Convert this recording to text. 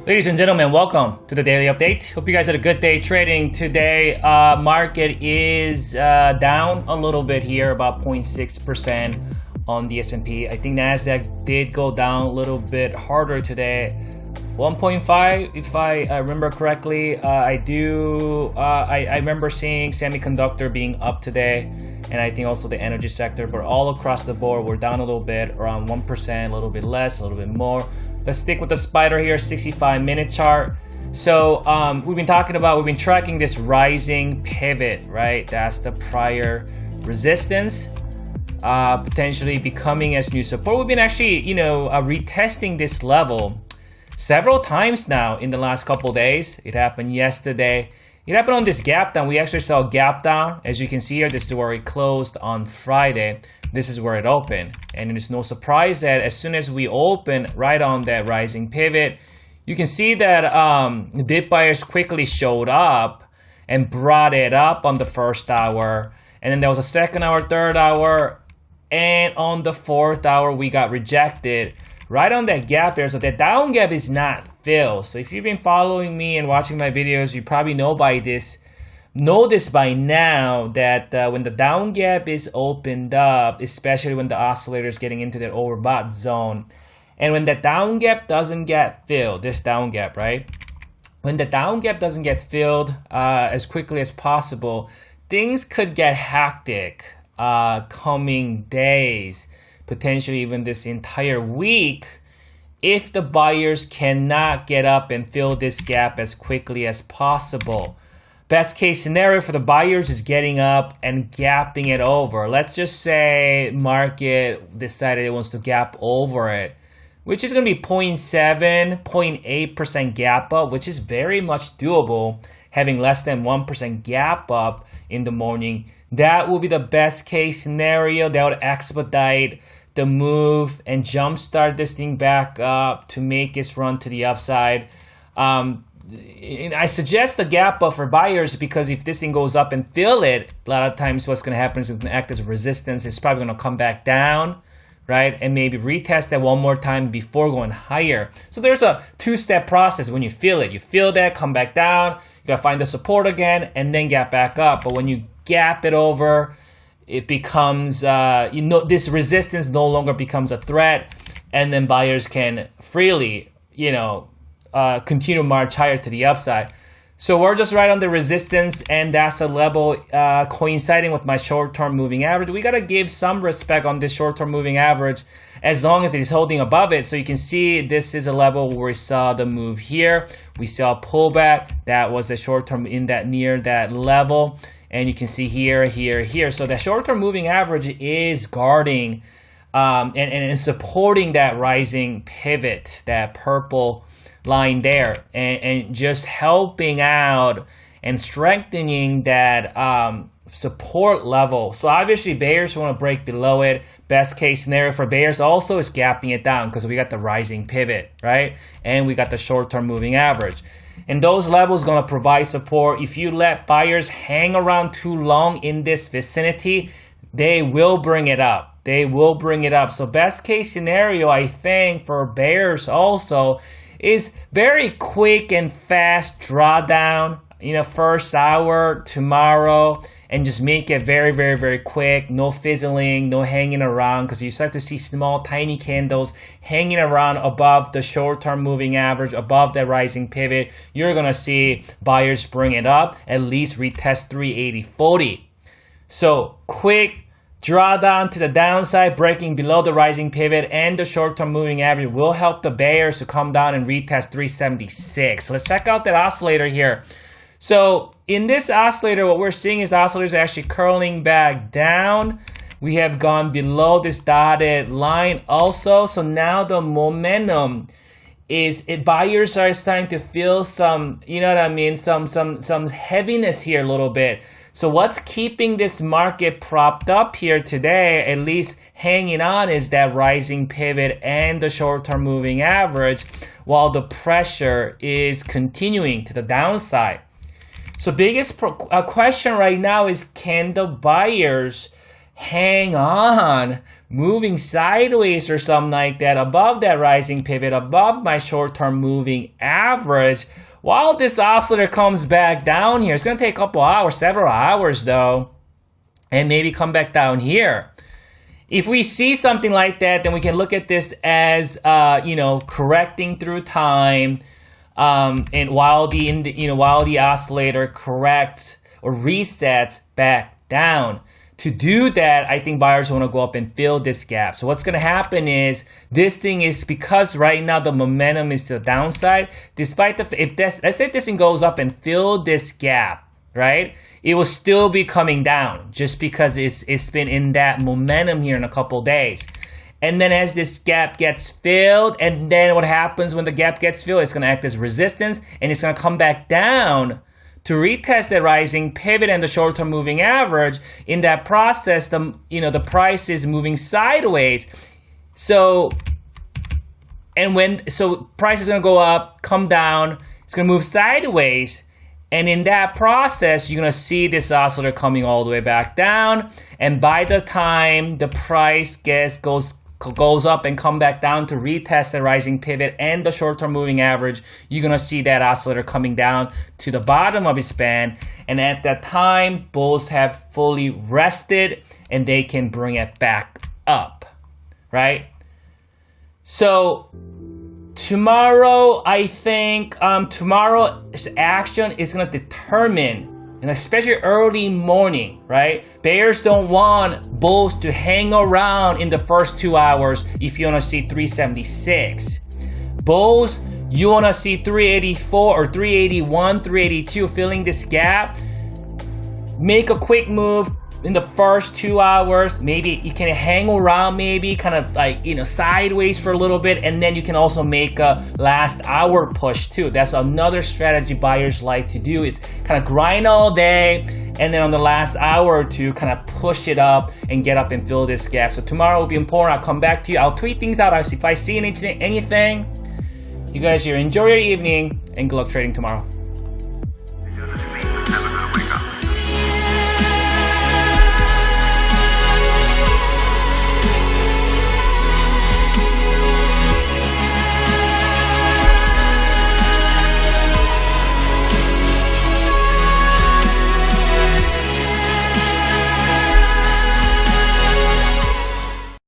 Ladies and gentlemen, welcome to the daily update. Hope you guys had a good day trading today. Market is down a little bit here, about 0.6% on the S&P. I think Nasdaq did go down a little bit harder today, 1.5 if I remember correctly. I remember seeing semiconductor being up today, and I think also the energy sector, but all across the board we're down a little bit, around 1%, a little bit less, a little bit more. Let's stick with the spider here, 65-minute chart. So we've been tracking this rising pivot, right? That's the prior resistance, potentially becoming as new support. We've been actually, retesting this level several times now in the last couple days. It happened yesterday. It happened on this gap down. We actually saw a gap down. As you can see here, this is where it closed on Friday. This is where it opened. And it is no surprise that as soon as we open right on that rising pivot, you can see that dip buyers quickly showed up and brought it up on the first hour. And then there was a second hour, third hour, and on the fourth hour, we got rejected right on that gap there. So that down gap is not filled. So if you've been following me and watching my videos, you probably know this by now that when the down gap is opened up, especially when the oscillator is getting into that overbought zone, and when the down gap doesn't get filled, this down gap, right? When the down gap doesn't get filled as quickly as possible, things could get hectic coming days, potentially even this entire week, if the buyers cannot get up and fill this gap as quickly as possible. Best case scenario for the buyers is getting up and gapping it over. Let's just say market decided it wants to gap over it, which is going to be 0.7, 0.8% gap up, which is very much doable. Having less than 1% gap up in the morning, that will be the best case scenario. That would expedite the move and jumpstart this thing back up to make its run to the upside. I suggest the gap up for buyers because if this thing goes up and fill it, a lot of times what's going to happen is it's going to act as resistance. It's probably going to come back down, right? And maybe retest that one more time before going higher. So there's a two-step process when you feel it. You feel that, come back down, you got to find the support again, and then gap back up. But when you gap it over, it becomes, this resistance no longer becomes a threat, and then buyers can freely, continue to march higher to the upside. So we're just right on the resistance, and that's a level coinciding with my short-term moving average. We got to give some respect on this short-term moving average as long as it is holding above it. So you can see this is a level where we saw the move here. We saw a pullback. That was the short-term in that near that level. And you can see here, here, here. So the short-term moving average is guarding and supporting that rising pivot, that purple line there, and just helping out and strengthening that support level. So obviously bears want to break below it. Best case scenario for bears also is gapping it down because we got the rising pivot, right? And we got the short-term moving average. And those levels going to provide support. If you let buyers hang around too long in this vicinity, they will bring it up. They will bring it up. So best case scenario, I think, for bears also is very quick and fast drawdown, first hour tomorrow, and just make it very, very, very quick. No fizzling, no hanging around, because you start to see small, tiny candles hanging around above the short-term moving average, above that rising pivot. You're going to see buyers bring it up, at least retest 380.40. So quick drawdown to the downside, breaking below the rising pivot, and the short-term moving average will help the bears to come down and retest 376. Let's check out that oscillator here. So in this oscillator, what we're seeing is the oscillator is actually curling back down. We have gone below this dotted line also. So now the momentum is, buyers are starting to feel some, some heaviness here a little bit. So what's keeping this market propped up here today, at least hanging on, is that rising pivot and the short-term moving average, while the pressure is continuing to the downside. So biggest question right now is, can the buyers hang on, moving sideways or something like that above that rising pivot, above my short-term moving average, while this oscillator comes back down here. It's going to take a couple hours, several hours though, and maybe come back down here. If we see something like that, then we can look at this as correcting through time, and while the oscillator corrects or resets back down. To do that, I think buyers want to go up and fill this gap. So what's going to happen is this thing is, because right now the momentum is to the downside, despite let's say this thing goes up and fill this gap, right? It will still be coming down just because it's been in that momentum here in a couple days. And then as this gap gets filled, and then what happens when the gap gets filled, it's going to act as resistance, and it's going to come back down to retest the rising pivot and the short-term moving average. In that process, the price is moving sideways. So price is going to go up, come down, it's going to move sideways. And in that process, you're going to see this oscillator coming all the way back down. And by the time the price goes up and come back down to retest the rising pivot and the short-term moving average, you're going to see that oscillator coming down to the bottom of its band. And at that time, bulls have fully rested and they can bring it back up, right? So tomorrow, I think tomorrow's action is going to determine, and especially early morning, right? Bears don't want bulls to hang around in the first 2 hours if you want to see 376. Bulls, you want to see 384 or 381, 382 filling this gap. Make a quick move in the first 2 hours. Maybe you can hang around, maybe kind of like, sideways for a little bit, and then you can also make a last hour push too. That's another strategy buyers like to do, is kind of grind all day, and then on the last hour or two, kind of push it up and get up and fill this gap. So tomorrow will be important. I'll come back to you. I'll tweet things out. If I see anything. You guys here, enjoy your evening, and good luck trading tomorrow.